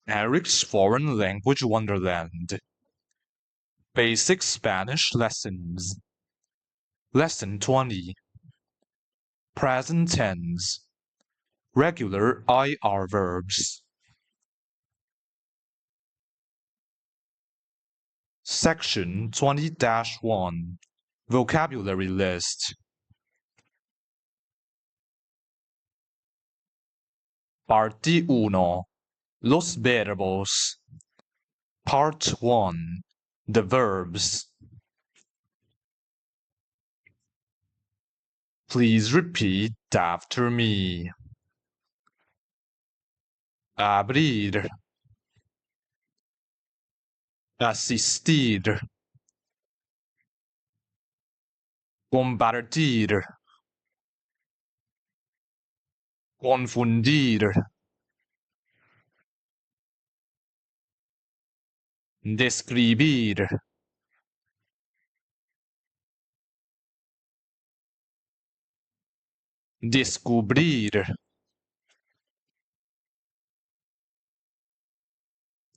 Eric's Foreign Language Wonderland. Basic Spanish Lessons. Lesson 20. Present Tense. Regular IR Verbs. Section 20-1. Vocabulary List. Parte 1. Los verbos. Part 1. The verbs. Please repeat after me. Abrir. Asistir. Compartir. Confundir. Describir. Descubrir.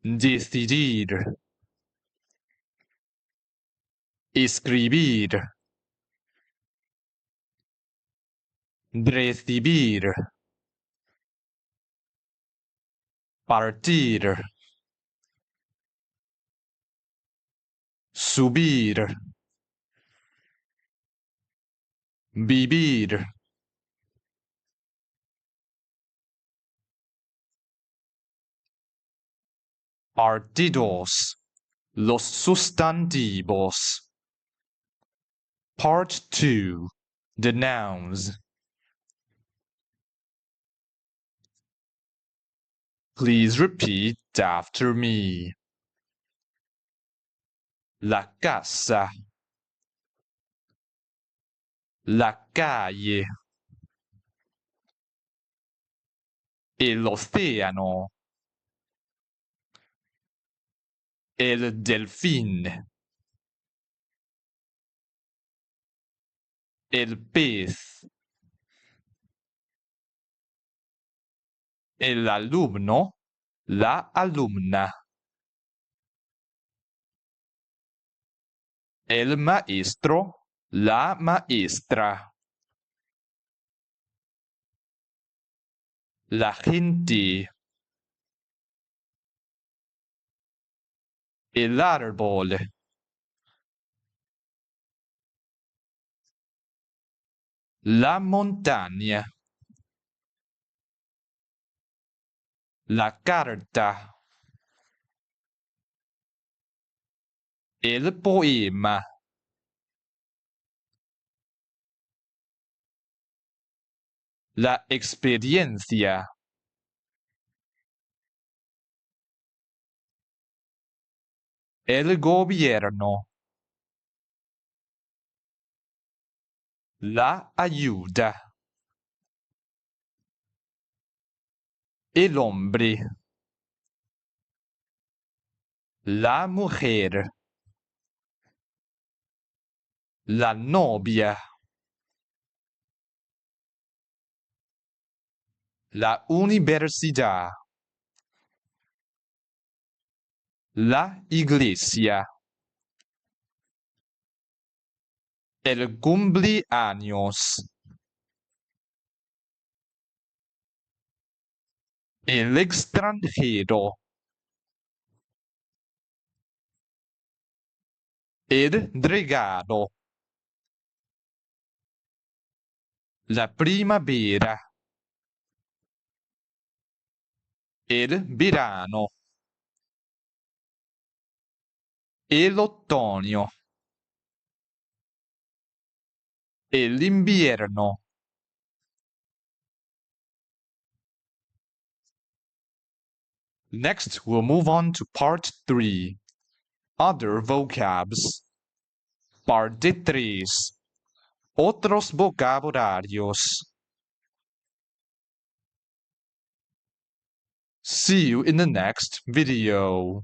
Decidir. Escribir. Recibir. Partir. Subir. Vivir. Parte 2. Los sustantivos. Part 2. The nouns. Please repeat after me. La casa. La calle. El océano. El delfín. El pez. El alumno. La alumna. El maestro. La maestra. La gente. El árbol. La montaña. La carta. El poema. La experiencia. El gobierno. La ayuda. El hombre. La mujer. La novia. La universidad. La iglesia. El cumpleaños. El extranjero. El regalo. La primavera. El verano. El otoño. El invierno. Next, we'll move on to part 3. Other vocabs. Parte 3. Otros vocabularios. See you in the next video.